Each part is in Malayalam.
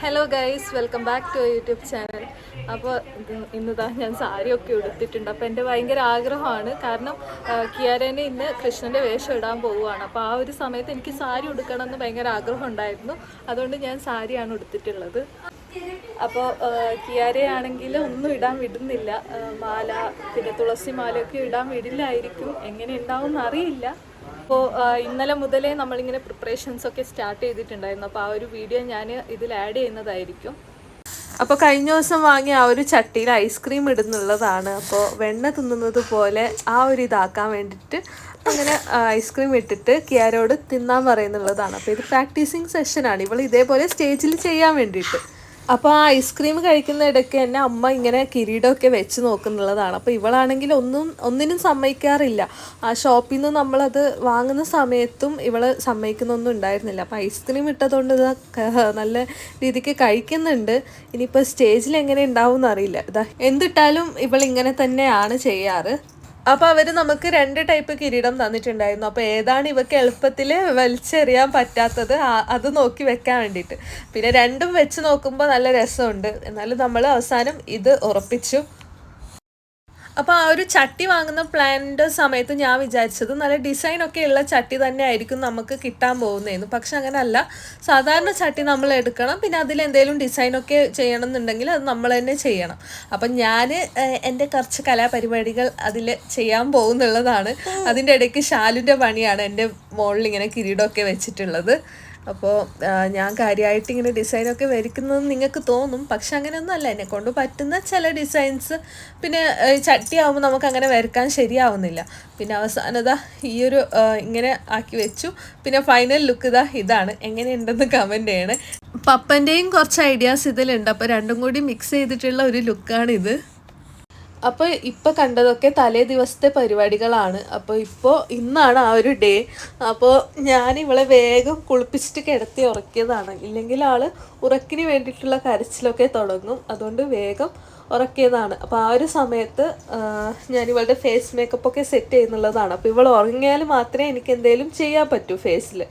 Hello guys, welcome back to YouTube channel. അപ്പോൾ ഇന്നിതാ ഞാൻ സാരിയൊക്കെ ഉടുത്തിട്ടുണ്ട്. അപ്പോൾ എൻ്റെ ഭയങ്കര ആഗ്രഹമാണ്, കാരണം കിയാരേനെ ഇന്ന് കൃഷ്ണൻ്റെ വേഷം ഇടാൻ പോവുകയാണ്. അപ്പോൾ ആ ഒരു സമയത്ത് എനിക്ക് സാരി ഉടുക്കണം എന്ന് ഭയങ്കര ആഗ്രഹം ഉണ്ടായിരുന്നു. അതുകൊണ്ട് ഞാൻ സാരിയാണ് ഉടുത്തിട്ടുള്ളത്. അപ്പോൾ കിയാരയാണെങ്കിൽ ഒന്നും ഇടാൻ വിടുന്നില്ല. മാല, പിന്നെ തുളസി മാലയൊക്കെ ഇടാൻ വിടില്ലായിരിക്കും. എങ്ങനെ ഉണ്ടാവും എന്നറിയില്ല. അപ്പോൾ ഇന്നലെ മുതലേ നമ്മളിങ്ങനെ പ്രിപ്പറേഷൻസൊക്കെ സ്റ്റാർട്ട് ചെയ്തിട്ടുണ്ടായിരുന്നു. അപ്പോൾ ആ ഒരു വീഡിയോ ഞാൻ ഇതിൽ ആഡ് ചെയ്യുന്നതായിരിക്കും. അപ്പോൾ കഴിഞ്ഞ ദിവസം വാങ്ങിയ ആ ഒരു ചട്ടിയിൽ ഐസ്ക്രീം ഇടുന്നുള്ളതാണ്. അപ്പോൾ വെണ്ണ തിന്നുന്നത് പോലെ ആ ഒരു ഇതാക്കാൻ വേണ്ടിയിട്ട് അങ്ങനെ ഐസ്ക്രീം ഇട്ടിട്ട് കിയാരോട് തിന്നാൻ പറയുന്നുള്ളതാണ്. അപ്പോൾ ഇത് പ്രാക്ടീസിങ് സെഷനാണ്. ഇവൾ ഇതേപോലെ സ്റ്റേജിൽ ചെയ്യാൻ വേണ്ടിയിട്ട്. അപ്പോൾ ആ ഐസ്ക്രീം കഴിക്കുന്ന ഇടയ്ക്ക് തന്നെ അമ്മ ഇങ്ങനെ കിരീടമൊക്കെ വെച്ച് നോക്കുന്നുള്ളതാണ്. അപ്പോൾ ഇവളാണെങ്കിൽ ഒന്നിനും സമ്മതിക്കാറില്ല. ആ ഷോപ്പിൽ നിന്ന് നമ്മളത് വാങ്ങുന്ന സമയത്തും ഇവൾ സമ്മതിക്കുന്നൊന്നും ഉണ്ടായിരുന്നില്ല. അപ്പോൾ ഐസ്ക്രീം ഇട്ടതുകൊണ്ട് ഇത് നല്ല രീതിക്ക് കഴിക്കുന്നുണ്ട്. ഇനിയിപ്പോൾ സ്റ്റേജിൽ എങ്ങനെ ഉണ്ടാവും എന്നറിയില്ല. ഇതാ എന്തിട്ടാലും ഇവൾ ഇങ്ങനെ തന്നെയാണ് ചെയ്യാറ്. അപ്പോൾ അവർ നമുക്ക് 2 ടൈപ്പ് കിരീടം തന്നിട്ടുണ്ടായിരുന്നു. അപ്പോൾ ഏതാണ് ഇവക്ക് എളുപ്പത്തിൽ വലിച്ചെറിയാൻ പറ്റാത്തത് അത് നോക്കി വെക്കാൻ വേണ്ടിയിട്ട്. പിന്നെ രണ്ടും വെച്ച് നോക്കുമ്പോൾ നല്ല രസമുണ്ട്. എന്നാലും നമ്മൾ അവസാനം ഇത് ഉറപ്പിച്ചു. അപ്പോൾ ആ ഒരു ചട്ടി വാങ്ങുന്ന പ്ലാനിൻ്റെ സമയത്ത് ഞാൻ വിചാരിച്ചത് നല്ല ഡിസൈനൊക്കെ ഉള്ള ചട്ടി തന്നെ ആയിരിക്കും നമുക്ക് കിട്ടാൻ പോകുന്നതെന്ന്. പക്ഷെ അങ്ങനെയല്ല, സാധാരണ ചട്ടി നമ്മൾ എടുക്കണം. പിന്നെ അതിലെന്തെങ്കിലും ഡിസൈനൊക്കെ ചെയ്യണം എന്നുണ്ടെങ്കിൽ അത് നമ്മൾ തന്നെ ചെയ്യണം. അപ്പം ഞാൻ എൻ്റെ കുറച്ച് കലാപരിപാടികൾ അതിൽ ചെയ്യാൻ പോകുന്നുള്ളതാണ്. അതിൻ്റെ ഇടയ്ക്ക് ഷാലുൻ്റെ പണിയാണ് എൻ്റെ മുകളിൽ ഇങ്ങനെ കിരീടമൊക്കെ വെച്ചിട്ടുള്ളത്. അപ്പോൾ ഞാൻ കാര്യമായിട്ട് ഇങ്ങനെ ഡിസൈനൊക്കെ വരയ്ക്കുന്നത് നിങ്ങൾക്ക് തോന്നും. പക്ഷെ അങ്ങനെയൊന്നും അല്ല, എന്നെ കൊണ്ട് പറ്റുന്ന ചില ഡിസൈൻസ്. പിന്നെ ചട്ടിയാവുമ്പോൾ നമുക്ക് അങ്ങനെ വരയ്ക്കാൻ ശരിയാവുന്നില്ല. പിന്നെ അവസാനത ഈയൊരു ഇങ്ങനെ ആക്കി വെച്ചു. പിന്നെ ഫൈനൽ ലുക്ക് ഇതാണ്. എങ്ങനെയുണ്ടെന്ന് കമൻറ്റ് ചെയ്യണേ. പപ്പൻ്റെയും കുറച്ച് ഐഡിയാസ് ഇതിലുണ്ട്. അപ്പോൾ രണ്ടും കൂടി മിക്സ് ചെയ്തിട്ടുള്ള ഒരു ലുക്കാണിത്. അപ്പോൾ ഇപ്പോൾ കണ്ടതൊക്കെ തലേ ദിവസത്തെ പരിപാടികളാണ്. അപ്പോൾ ഇന്നാണ് ആ ഒരു ഡേ. അപ്പോൾ ഞാൻ ഇവളെ വേഗം കുളിപ്പിച്ചിട്ട് കിടത്തി ഉറക്കിയതാണ്. ഇല്ലെങ്കിൽ ആൾ ഉറക്കിന് വേണ്ടിയിട്ടുള്ള കരച്ചിലൊക്കെ തുടങ്ങും. അതുകൊണ്ട് വേഗം ഉറക്കിയതാണ്. അപ്പോൾ ആ ഒരു സമയത്ത് ഞാൻ ഇവളുടെ ഫേസ് മേക്കപ്പൊക്കെ സെറ്റ് ചെയ്യുന്നുള്ളതാണ്. അപ്പോൾ ഇവൾ ഉറങ്ങിയാൽ മാത്രമേ എനിക്ക് എന്തെങ്കിലും ചെയ്യാൻ പറ്റൂ ഫേസിൽ.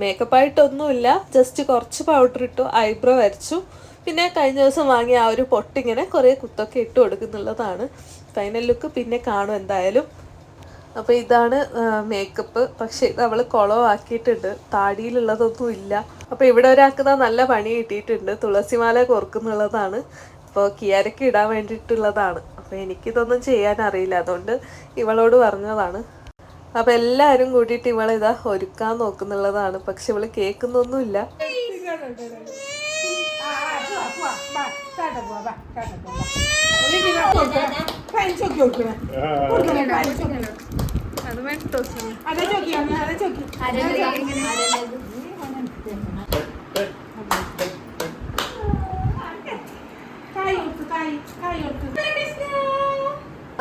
മേക്കപ്പായിട്ടൊന്നുമില്ല, ജസ്റ്റ് കുറച്ച് പൗഡർ ഇട്ടു, ഐബ്രോ വരച്ചു. പിന്നെ കഴിഞ്ഞ ദിവസം വാങ്ങിയ ആ ഒരു പൊട്ടിങ്ങനെ കുറേ കുത്തൊക്കെ ഇട്ട് കൊടുക്കുന്നുള്ളതാണ്. ഫൈനൽ ലുക്ക് പിന്നെ കാണും എന്തായാലും. അപ്പോൾ ഇതാണ് മേക്കപ്പ്. പക്ഷേ ഇത് അവൾ കുളമാക്കിയിട്ടുണ്ട്, താടിയിലുള്ളതൊന്നും ഇല്ല. അപ്പോൾ ഇവിടെ ഒരാൾക്ക് നല്ല പണി കിട്ടിയിട്ടുണ്ട്. തുളസിമാല കോർക്കുന്നുള്ളതാണ്. അപ്പോൾ കിയാരയ്ക്ക് ഇടാൻ വേണ്ടിയിട്ടുള്ളതാണ്. അപ്പോൾ എനിക്കിതൊന്നും ചെയ്യാൻ അറിയില്ല, അതുകൊണ്ട് ഇവളോട് പറഞ്ഞതാണ്. അപ്പോൾ എല്ലാവരും കൂട്ടിയിട്ട് ഇവളിതാ ഒരുക്കാൻ നോക്കുന്നുള്ളതാണ്. പക്ഷെ ഇവൾ കേൾക്കുന്നൊന്നുമില്ല.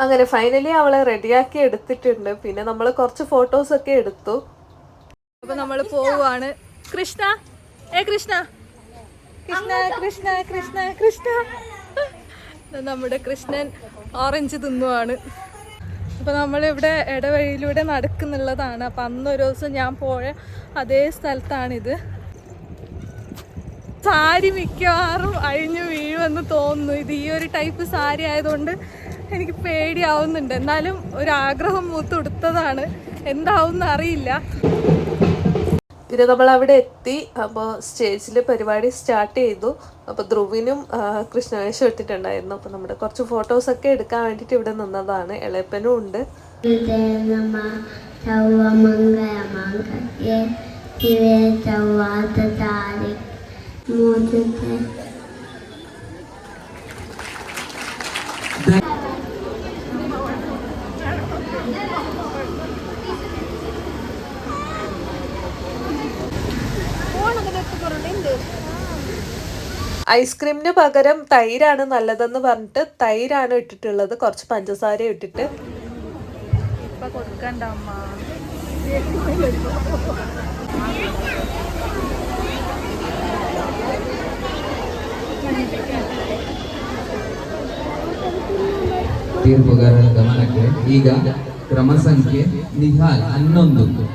അങ്ങനെ ഫൈനലി അവളെ റെഡിയാക്കി എടുത്തിട്ടുണ്ട്. പിന്നെ നമ്മൾ കുറച്ച് ഫോട്ടോസൊക്കെ എടുത്തു. അപ്പൊ നമ്മൾ പോവാണ്. കൃഷ്ണ, കൃഷ്ണ കൃഷ്ണ കൃഷ്ണ കൃഷ്ണ കൃഷ്ണ നമ്മുടെ കൃഷ്ണൻ ഓറഞ്ച് തിന്നുവാണ്. അപ്പോൾ നമ്മളിവിടെ ഇടവഴിയിലൂടെ നടക്കുന്നുള്ളതാണ്. അപ്പം അന്നൊരു ദിവസം ഞാൻ പോയ അതേ സ്ഥലത്താണിത്. സാരി മിക്കവാറും അഴിഞ്ഞു വീഴുമെന്ന് തോന്നുന്നു. ഇത് ഈ ഒരു ടൈപ്പ് സാരി ആയതുകൊണ്ട് എനിക്ക് പേടിയാവുന്നുണ്ട്. എന്നാലും ഒരാഗ്രഹം മൂത്തൊടുത്തതാണ്. എന്താവും എന്നറിയില്ല. പിന്നെ നമ്മൾ അവിടെ എത്തി. അപ്പോൾ സ്റ്റേജിൽ പരിപാടി സ്റ്റാർട്ട് ചെയ്തു. അപ്പോൾ ധ്രുവിനും കൃഷ്ണവേഷം ഇട്ടിട്ടുണ്ടായിരുന്നു. അപ്പോൾ നമ്മുടെ കുറച്ച് ഫോട്ടോസൊക്കെ എടുക്കാൻ വേണ്ടിയിട്ട് ഇവിടെ നിന്നതാണ്. ഇളയപ്പനും ഉണ്ട്. ഐസ്ക്രീമിന് പകരം തൈരാണ് നല്ലതെന്ന് പറഞ്ഞിട്ട് തൈരാണ് ഇട്ടിട്ടുള്ളത്. കുറച്ച് പഞ്ചസാര ഇട്ടിട്ട്. കൊടുക്കണ്ട അമ്മ. ತೀರ್ಪುಗಾರರ ಗಮನಕ್ಕೆ ಈಗ ಕ್ರಮ ಸಂಖ್ಯೆ ನಿಹಾಲ್ 11.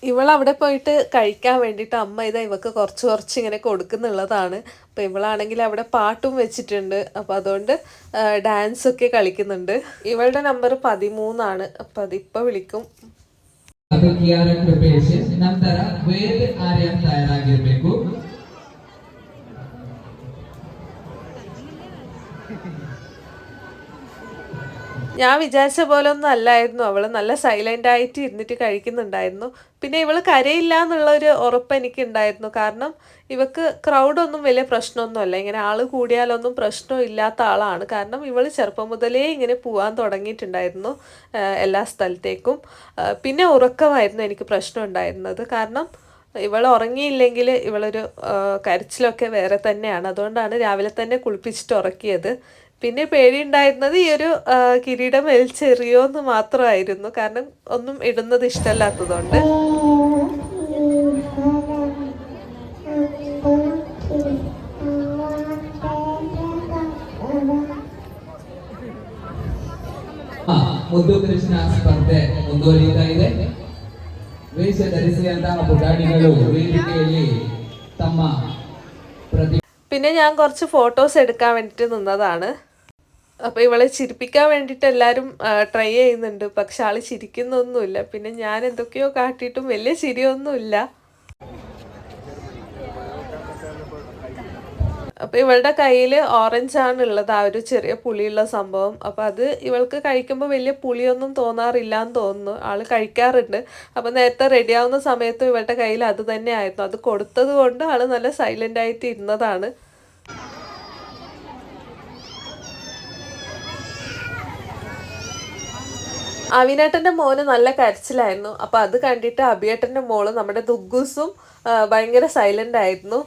ഇവളവിടെ പോയിട്ട് കഴിക്കാൻ വേണ്ടിയിട്ട് അമ്മ ഇതാ ഇവക്ക് കുറച്ച് ഇങ്ങനെ കൊടുക്കുന്നുള്ളതാണ്. അപ്പോൾ ഇവളാണെങ്കിൽ അവിടെ പാട്ടും വെച്ചിട്ടുണ്ട്. അപ്പോൾ അതുകൊണ്ട് ഡാൻസൊക്കെ കളിക്കുന്നുണ്ട്. ഇവളുടെ നമ്പർ 13 അപ്പോൾ അതിപ്പോൾ വിളിക്കും. ಅದು ಕಿಯಾರ ಪ್ರಿಪರೇಷನ್ ನಂತರ ವೇದ ಆರ್ಯನ್ ತಯಾರಾಗಿರಬೇಕು. ഞാൻ വിചാരിച്ച പോലെ ഒന്നും അല്ലായിരുന്നു. അവൾ നല്ല സൈലൻ്റ് ആയിട്ട് ഇരുന്നിട്ട് കഴിക്കുന്നുണ്ടായിരുന്നു. പിന്നെ ഇവൾ കരയില്ല എന്നുള്ളൊരു ഉറപ്പ് എനിക്കുണ്ടായിരുന്നു. കാരണം ഇവക്ക് ക്രൗഡൊന്നും വലിയ പ്രശ്നമൊന്നുമല്ല. ഇങ്ങനെ ആൾ കൂടിയാലൊന്നും പ്രശ്നമില്ലാത്ത ആളാണ്. കാരണം ഇവൾ ചെറുപ്പം മുതലേ ഇങ്ങനെ പോകാൻ തുടങ്ങിയിട്ടുണ്ടായിരുന്നു എല്ലാ സ്ഥലത്തേക്കും. പിന്നെ ഉറക്കമായിരുന്നു എനിക്ക് പ്രശ്നം ഉണ്ടായിരുന്നത്. കാരണം ഇവൾ ഉറങ്ങിയില്ലെങ്കിൽ ഇവളൊരു കരച്ചിലൊക്കെ വേറെ തന്നെയാണ്. അതുകൊണ്ടാണ് രാവിലെ തന്നെ കുളിപ്പിച്ചിട്ട് ഉറക്കിയത്. പിന്നെ പേടിയുണ്ടായിരുന്നത് ഈ ഒരു കിരീടം വലിച്ചെറിയോ എന്ന് മാത്രമായിരുന്നു. കാരണം ഒന്നും ഇടുന്നത് ഇഷ്ടമല്ലാത്തതുകൊണ്ട്. ಮುದ್ದು ಕೃಷ್ಣ ಸ್ಪರ್ಧೆ ಮುಂದುವರಿಯುತ್ತಾ ಇದೆ. ವೇಷ ಧರಿಸಿದಂತಹ ಪುಟಾಣಿಗಳು ವೇದಿಕೆಯಲ್ಲಿ ತಮ್ಮ പിന്നെ ഞാൻ കുറച്ച് ഫോട്ടോസ് എടുക്കാൻ വേണ്ടിയിട്ട് നിന്നതാണ്. അപ്പോൾ ഇവളെ ചിരിപ്പിക്കാൻ വേണ്ടിയിട്ട് എല്ലാവരും ട്രൈ ചെയ്യുന്നുണ്ട്. പക്ഷെ ആൾ ചിരിക്കുന്നൊന്നുമില്ല. പിന്നെ ഞാൻ എന്തൊക്കെയോ കാട്ടിയിട്ടും വലിയ ചിരിയൊന്നുമില്ല. അപ്പോൾ ഇവളുടെ കയ്യിൽ ഓറഞ്ചാണ് ഉള്ളത്, ആ ഒരു ചെറിയ പുളിയുള്ള സംഭവം. അപ്പോൾ അത് ഇവൾക്ക് കഴിക്കുമ്പോൾ വലിയ പുളിയൊന്നും തോന്നാറില്ല എന്ന് തോന്നുന്നു. ആൾ കഴിക്കാറുണ്ട്. അപ്പോൾ നേരത്തെ റെഡിയാവുന്ന സമയത്തും ഇവളുടെ കയ്യിൽ അത് തന്നെ ആയിരുന്നു. അത് കൊടുത്തത് കൊണ്ട് ആൾ നല്ല സൈലൻ്റ് ആയിട്ട് ഇരുന്നതാണ്. അവിനേട്ടൻ്റെ മോന് നല്ല കരച്ചിലായിരുന്നു. അപ്പോൾ അത് കണ്ടിട്ട് അഭിയേട്ടൻ്റെ മോള് നമ്മുടെ ദുഗ്ഗൂസും ഭയങ്കര സൈലൻ്റ് ആയിരുന്നു.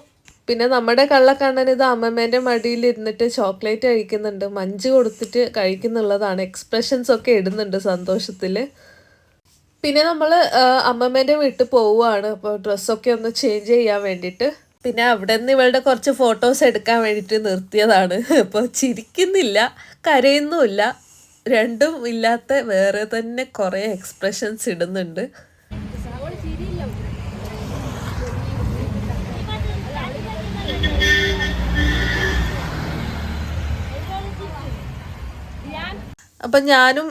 പിന്നെ നമ്മുടെ കള്ളക്കണ്ണൻ ഇത് അമ്മമ്മേൻ്റെ മടിയിൽ ഇരുന്നിട്ട് ചോക്ലേറ്റ് കഴിക്കുന്നുണ്ട്. മഞ്ച് കൊടുത്തിട്ട് കഴിക്കുന്നുള്ളതാണ്. എക്സ്പ്രഷൻസ് ഒക്കെ ഇടുന്നുണ്ട് സന്തോഷത്തിൽ. പിന്നെ നമ്മൾ അമ്മമ്മേൻ്റെ വീട്ടിൽ പോവുകയാണ്. അപ്പോൾ ഡ്രസ്സൊക്കെ ഒന്ന് ചേഞ്ച് ചെയ്യാൻ വേണ്ടിയിട്ട്. പിന്നെ അവിടെ നിന്ന് ഇവളുടെ കുറച്ച് ഫോട്ടോസ് എടുക്കാൻ വേണ്ടിയിട്ട് നിർത്തിയതാണ്. അപ്പോൾ ചിരിക്കുന്നില്ല, കരയുന്നുമില്ല, രണ്ടും ഇല്ലാത്ത വേറെ തന്നെ കുറേ എക്സ്പ്രഷൻസ് ഇടുന്നുണ്ട്. അപ്പം ഞാനും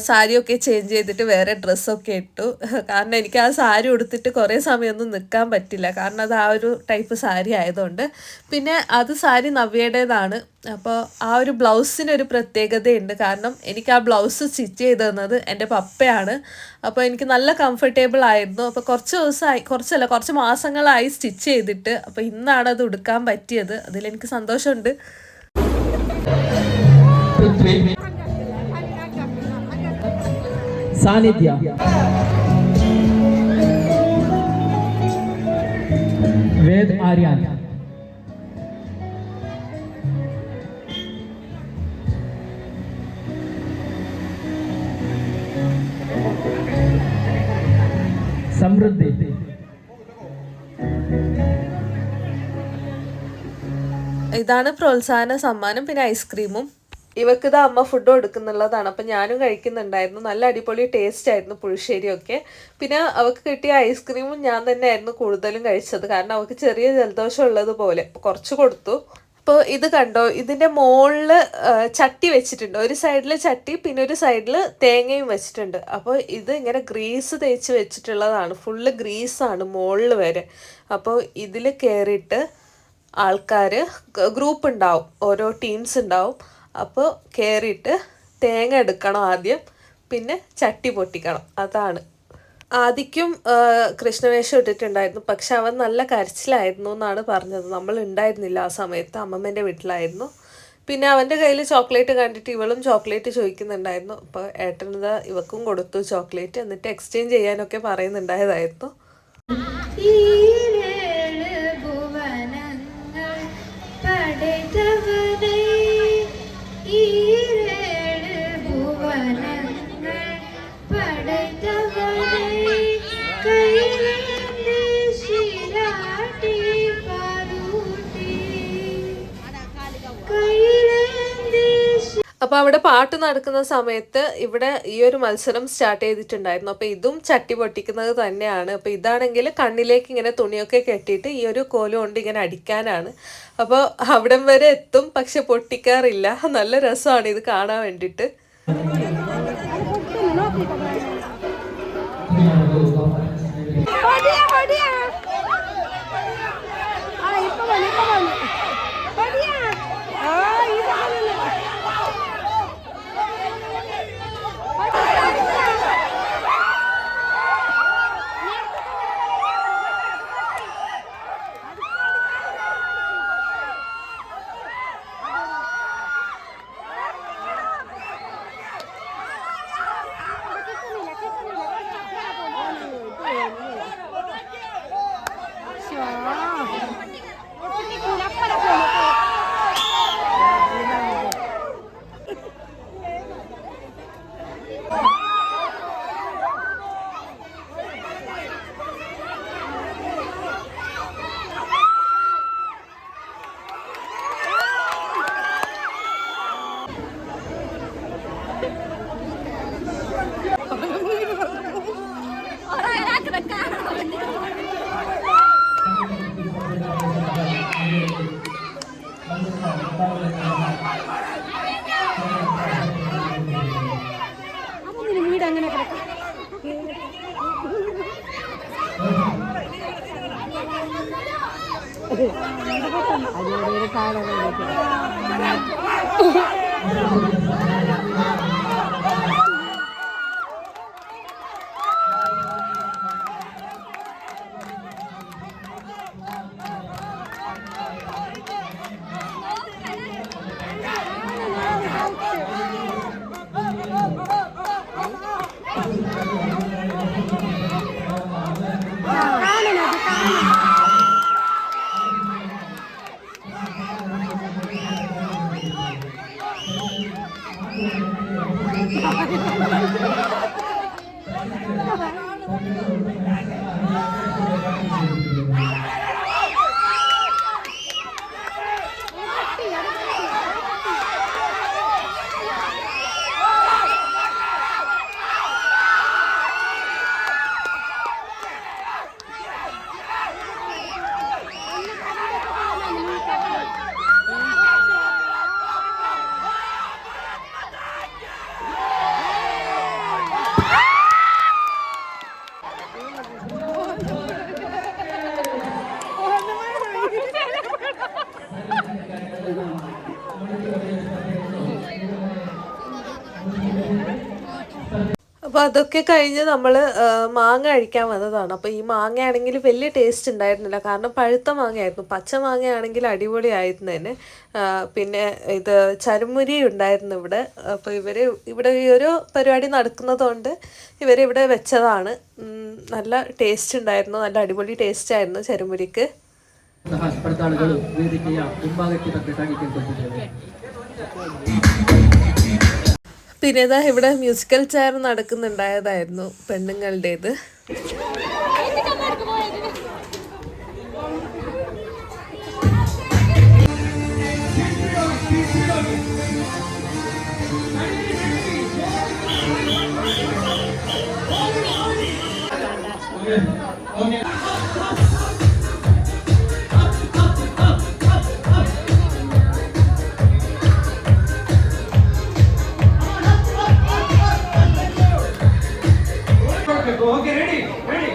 സാരിയൊക്കെ ചേഞ്ച് ചെയ്തിട്ട് വേറെ ഡ്രസ്സൊക്കെ ഇട്ടു. കാരണം എനിക്ക് ആ സാരി ഉടുത്തിട്ട് കുറേ സമയമൊന്നും നിൽക്കാൻ പറ്റില്ല. കാരണം അത് ആ ഒരു ടൈപ്പ് സാരി ആയതുകൊണ്ട്. പിന്നെ അത് സാരി നവ്യയുടേതാണ്. അപ്പോൾ ആ ഒരു ബ്ലൗസിനൊരു പ്രത്യേകതയുണ്ട്. കാരണം എനിക്ക് ആ ബ്ലൗസ് സ്റ്റിച്ച് ചെയ്ത് തന്നത് എൻ്റെ പപ്പയാണ്. അപ്പോൾ എനിക്ക് നല്ല കംഫർട്ടബിൾ ആയിരുന്നു. അപ്പോൾ കുറച്ച് മാസങ്ങളായി സ്റ്റിച്ച് ചെയ്തിട്ട്. അപ്പോൾ ഇന്നാണ് അത് ഉടുക്കാൻ പറ്റിയത്. അതിലെനിക്ക് സന്തോഷമുണ്ട്. ಸಾನ್ನಿಧ್ಯ ವೇದ ಆರ್ಯನ್ ಸಮೃದ್ಧಿ ഇതാണ് പ്രോത്സാഹന സമ്മാനം. പിന്നെ ഐസ്ക്രീമും. ഇവക്കിത് അമ്മ ഫുഡ് കൊടുക്കുന്നുള്ളതാണ്. അപ്പം ഞാനും കഴിക്കുന്നുണ്ടായിരുന്നു. നല്ല അടിപൊളി ടേസ്റ്റ് ആയിരുന്നു പുളിശ്ശേരിയൊക്കെ. പിന്നെ അവൾക്ക് കിട്ടിയ ഐസ്ക്രീമും ഞാൻ തന്നെ ആയിരുന്നു കൂടുതലും കഴിച്ചത്. കാരണം അവൾക്ക് ചെറിയ ജലദോഷം ഉള്ളതുപോലെ കുറച്ച് കൊടുത്തു. അപ്പോൾ ഇത് കണ്ടോ, ഇതിൻ്റെ മുകളിൽ ചട്ടി വെച്ചിട്ടുണ്ട്. ഒരു സൈഡിൽ ചട്ടി, പിന്നെ ഒരു സൈഡിൽ തേങ്ങയും വെച്ചിട്ടുണ്ട്. അപ്പോൾ ഇത് ഇങ്ങനെ ഗ്രീസ് തേച്ച് വെച്ചിട്ടുള്ളതാണ്. ഫുള്ള് ഗ്രീസാണ് മുകളിൽ വരെ. അപ്പോൾ ഇതിൽ കയറിയിട്ട് ആൾക്കാർ ഗ്രൂപ്പ് ഉണ്ടാവും, ഓരോ ടീംസ് ഉണ്ടാവും. അപ്പോൾ കയറിയിട്ട് തേങ്ങ എടുക്കണം ആദ്യം, പിന്നെ ചട്ടി പൊട്ടിക്കണം. അതാണ്. ആദിക്കും കൃഷ്ണവേഷം ഇട്ടിട്ടുണ്ടായിരുന്നു. പക്ഷെ അവൻ നല്ല കരച്ചിലായിരുന്നു എന്നാണ് പറഞ്ഞത്. നമ്മൾ ഉണ്ടായിരുന്നില്ല ആ സമയത്ത്, അമ്മമ്മേൻ്റെ വീട്ടിലായിരുന്നു. പിന്നെ അവൻ്റെ കയ്യിൽ ചോക്ലേറ്റ് കണ്ടിട്ട് ഇവളും ചോക്ലേറ്റ് ചോദിക്കുന്നുണ്ടായിരുന്നു. അപ്പോൾ ഏട്ടനത് ഇവക്കും കൊടുത്തു ചോക്ലേറ്റ്. എന്നിട്ട് എക്സ്ചേഞ്ച് ചെയ്യാനൊക്കെ പറയുന്നുണ്ടായതായിരുന്നു. അപ്പോൾ അവിടെ പാട്ട് നടക്കുന്ന സമയത്ത് ഇവിടെ ഈ ഒരു മത്സരം സ്റ്റാർട്ട് ചെയ്തിട്ടുണ്ടായിരുന്നു. അപ്പോൾ ഇതും ചട്ടി പൊട്ടിക്കുന്നത് തന്നെയാണ്. അപ്പോൾ ഇതാണെങ്കിൽ കണ്ണിലേക്ക് ഇങ്ങനെ തുണിയൊക്കെ കെട്ടിയിട്ട് ഈ ഒരു കോല് കൊണ്ട് ഇങ്ങനെ അടിക്കാനാണ്. അപ്പോൾ അവിടം വരെ എത്തും, പക്ഷെ പൊട്ടിക്കാറില്ല. നല്ല രസമാണ് ഇത് കാണാൻ വേണ്ടിയിട്ട്. അപ്പോൾ അതൊക്കെ കഴിഞ്ഞ് നമ്മൾ മാങ്ങ കഴിക്കാൻ വന്നതാണ്. അപ്പോൾ ഈ മാങ്ങയാണെങ്കിൽ വലിയ ടേസ്റ്റ് ഉണ്ടായിരുന്നില്ല, കാരണം പഴുത്ത മാങ്ങയായിരുന്നു. പച്ച മാങ്ങയാണെങ്കിൽ അടിപൊളിയായിരുന്നേനെ. പിന്നെ ഇത് ചരുമുരി ഉണ്ടായിരുന്നു ഇവിടെ. അപ്പോൾ ഇവിടെ ഈ ഒരു പരിപാടി നടക്കുന്നതുകൊണ്ട് ഇവരിവിടെ വെച്ചതാണ്. നല്ല ടേസ്റ്റ് ഉണ്ടായിരുന്നു, നല്ല അടിപൊളി ടേസ്റ്റ് ആയിരുന്നു ചരുമുരിക്ക്. പിന്നെ ഇതാ ഇവിടെ മ്യൂസിക്കൽ ചെയർ നടക്കുന്നുണ്ടായതായിരുന്നു പെണ്ണുങ്ങളുടേത്. Okay, ready? Ready?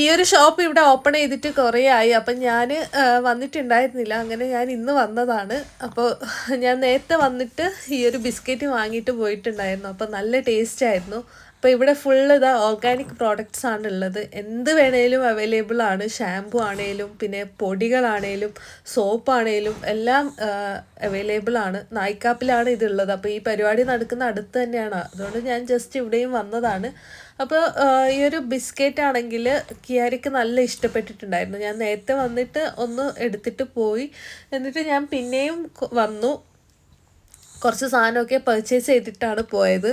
ഈ ഒരു ഷോപ്പ് ഇവിടെ ഓപ്പൺ ചെയ്തിട്ട് കുറേ ആയി. അപ്പം ഞാൻ വന്നിട്ടുണ്ടായിരുന്നില്ല, അങ്ങനെ ഞാൻ ഇന്ന് വന്നതാണ്. അപ്പോൾ ഞാൻ നേരത്തെ വന്നിട്ട് ഈ ഒരു ബിസ്ക്കറ്റ് വാങ്ങിയിട്ട് പോയിട്ടുണ്ടായിരുന്നു. അപ്പോൾ നല്ല ടേസ്റ്റ് ആയിരുന്നു. അപ്പോൾ ഇവിടെ ഫുള്ള് ഇതാ ഓർഗാനിക് പ്രോഡക്റ്റ്സ് ആണ് ഉള്ളത്. എന്ത് വേണേലും അവൈലബിൾ ആണ്. ഷാമ്പു ആണേലും പിന്നെ പൊടികളാണേലും സോപ്പാണേലും എല്ലാം അവൈലബിൾ ആണ്. നായിക്കാപ്പിലാണ് ഇതുള്ളത്. അപ്പോൾ ഈ പരിപാടി നടക്കുന്ന അടുത്ത് തന്നെയാണ്, അതുകൊണ്ട് ഞാൻ ജസ്റ്റ് ഇവിടെയും വന്നതാണ്. അപ്പോൾ ഈ ഒരു ബിസ്ക്കറ്റ് ആണെങ്കിൽ കിയാരിക്ക് നല്ല ഇഷ്ടപ്പെട്ടിട്ടുണ്ടായിരുന്നു. ഞാൻ നേരത്തെ വന്നിട്ട് ഒന്ന് എടുത്തിട്ട് പോയി. എന്നിട്ട് ഞാൻ പിന്നെയും വന്നു, കുറച്ച് സാധനമൊക്കെ പർച്ചേസ് ചെയ്തിട്ടാണ് പോയത്.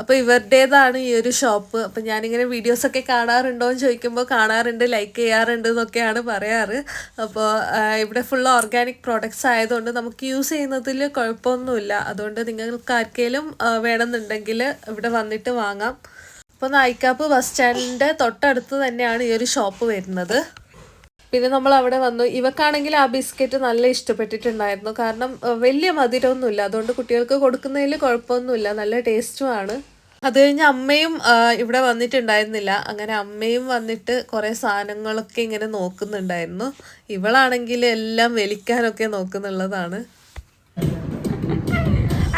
അപ്പോൾ ഇവരുടേതാണ് ഈ ഒരു ഷോപ്പ്. അപ്പം ഞാനിങ്ങനെ വീഡിയോസൊക്കെ കാണാറുണ്ടോ എന്ന് ചോദിക്കുമ്പോൾ കാണാറുണ്ട്, ലൈക്ക് ചെയ്യാറുണ്ട് എന്നൊക്കെയാണ് പറയാറ്. അപ്പോൾ ഇവിടെ ഫുൾ ഓർഗാനിക് പ്രോഡക്റ്റ്സ് ആയതുകൊണ്ട് നമുക്ക് യൂസ് ചെയ്യുന്നതിൽ കുഴപ്പമൊന്നുമില്ല. അതുകൊണ്ട് നിങ്ങൾക്ക് ആർക്കെങ്കിലും വേണമെന്നുണ്ടെങ്കിൽ ഇവിടെ വന്നിട്ട് വാങ്ങാം. അപ്പോൾ നായിക്കാപ്പ് ബസ് സ്റ്റാൻഡിൻ്റെ തൊട്ടടുത്ത് തന്നെയാണ് ഈ ഒരു ഷോപ്പ് വരുന്നത്. പിന്നെ നമ്മൾ അവിടെ വന്നു. ഇവക്കാണെങ്കിൽ ആ ബിസ്ക്കറ്റ് നല്ല ഇഷ്ടപ്പെട്ടിട്ടുണ്ടായിരുന്നു. കാരണം വലിയ മധുരമൊന്നുമില്ല, അതുകൊണ്ട് കുട്ടികൾക്ക് കൊടുക്കുന്നതിൽ കുഴപ്പമൊന്നുമില്ല, നല്ല ടേസ്റ്റുമാണ്. അത് കഴിഞ്ഞ് അമ്മയും ഇവിടെ വന്നിട്ടുണ്ടായിരുന്നില്ല. അങ്ങനെ അമ്മയും വന്നിട്ട് കുറേ സാധനങ്ങളൊക്കെ ഇങ്ങനെ നോക്കുന്നുണ്ടായിരുന്നു. ഇവളാണെങ്കിൽ എല്ലാം വലിക്കാനൊക്കെ നോക്കുന്നുള്ളതാണ്.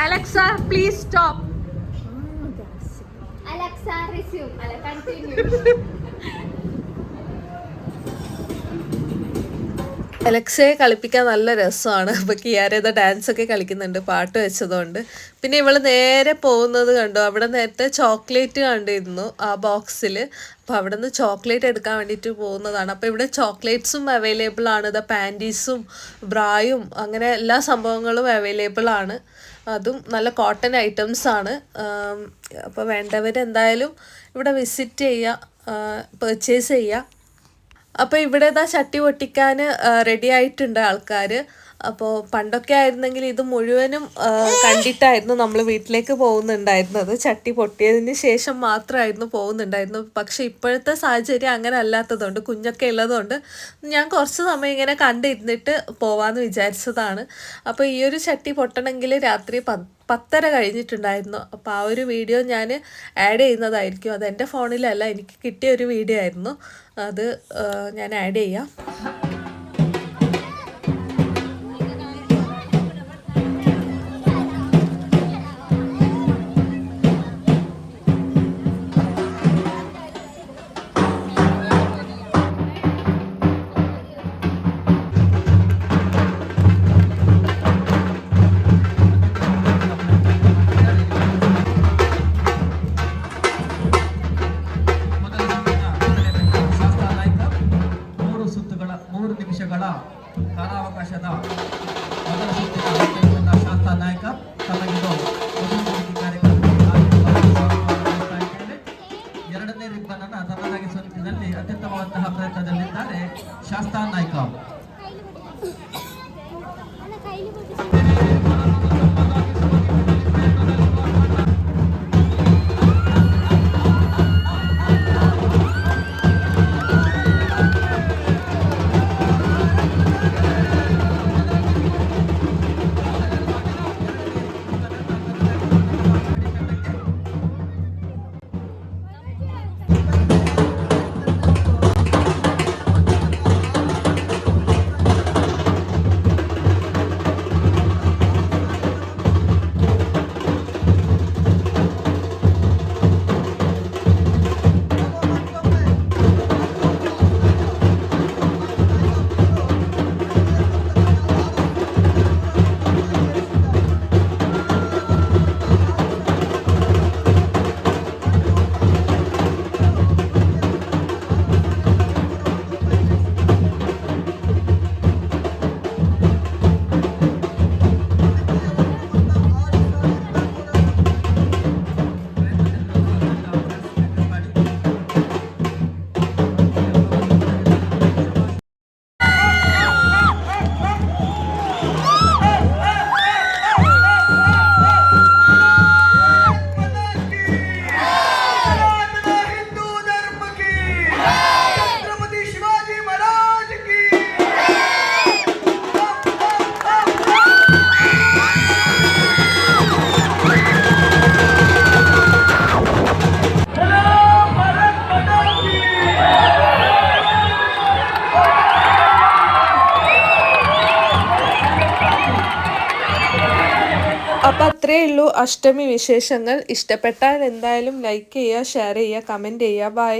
Alexa please stop. Alexa resume. continue. അലക്സയെ കളിപ്പിക്കാൻ നല്ല രസമാണ്. അപ്പോൾ കിയാരേത ഡാൻസൊക്കെ കളിക്കുന്നുണ്ട് പാട്ട് വെച്ചതുകൊണ്ട്. പിന്നെ ഇവൾ നേരെ പോകുന്നത് കണ്ടു, അവിടെ നേരത്തെ ചോക്ലേറ്റ് കണ്ടിരുന്നു ആ ബോക്സിൽ. അപ്പോൾ അവിടെ നിന്ന് ചോക്ലേറ്റ് എടുക്കാൻ വേണ്ടിയിട്ട് പോകുന്നതാണ്. അപ്പോൾ ഇവിടെ ചോക്ലേറ്റ്സും അവൈലബിൾ ആണ്. ഇതാ പാൻറ്റീസും ബ്രായും അങ്ങനെ എല്ലാ സംഭവങ്ങളും അവൈലബിൾ ആണ്. അതും നല്ല കോട്ടൺ ഐറ്റംസ് ആണ്. അപ്പോൾ വേണ്ടവർ എന്തായാലും ഇവിടെ വിസിറ്റ് ചെയ്യുക, പർച്ചേസ് ചെയ്യുക. അപ്പോൾ ഇവിടെ ഇതാ ചട്ടി പൊട്ടിക്കാൻ റെഡി ആയിട്ടുണ്ട് ആൾക്കാർ. അപ്പോൾ പണ്ടൊക്കെ ആയിരുന്നെങ്കിൽ ഇത് മുഴുവനും കണ്ടിട്ടായിരുന്നു നമ്മൾ വീട്ടിലേക്ക് പോകുന്നുണ്ടായിരുന്നത്. ചട്ടി പൊട്ടിയതിന് ശേഷം മാത്രമായിരുന്നു പോകുന്നുണ്ടായിരുന്നു. പക്ഷേ ഇപ്പോഴത്തെ സാഹചര്യം അങ്ങനെ അല്ലാത്തതുകൊണ്ട്, കുഞ്ഞൊക്കെ ഉള്ളതുകൊണ്ട് ഞാൻ കുറച്ച് സമയം ഇങ്ങനെ കണ്ടിരുന്നിട്ട് പോവാമെന്ന് വിചാരിച്ചതാണ്. അപ്പോൾ ഈ ഒരു ചട്ടി പൊട്ടണമെങ്കിൽ രാത്രി 10:30 കഴിഞ്ഞിട്ടുണ്ടായിരുന്നു. അപ്പോൾ ആ ഒരു വീഡിയോ ഞാൻ ആഡ് ചെയ്യുന്നതായിരിക്കും. അത് എൻ്റെ ഫോണിലല്ല, എനിക്ക് കിട്ടിയ ഒരു വീഡിയോ ആയിരുന്നു. അത് ഞാൻ ആഡ് ചെയ്യാം. ಕಾಲಾವಕಾಶದ ಮೊದಲ ಸುತ್ತಿನ ಶಾಸ್ತ್ರ ನಾಯಕ ತಮಗಿದು ಎರಡನೇ ರಿಬ್ಬನ್ ಅನ್ನು ತನ್ನದಾಗಿಸುವ ನಿಟ್ಟಿನಲ್ಲಿ ಅತ್ಯುತ್ತಮವಾದಂತಹ ಪ್ರಯತ್ನದಲ್ಲಿದ್ದಾರೆ ಶಾಸ್ತ್ರ ನಾಯ್ಕ. അപ്പം അത്രയേ ഉള്ളൂ അഷ്ടമി വിശേഷങ്ങൾ. ഇഷ്ടപ്പെട്ടാൽ എന്തായാലും ലൈക്ക് ചെയ്യുക, ഷെയർ ചെയ്യുക, കമൻറ്റ് ചെയ്യുക. ബൈ.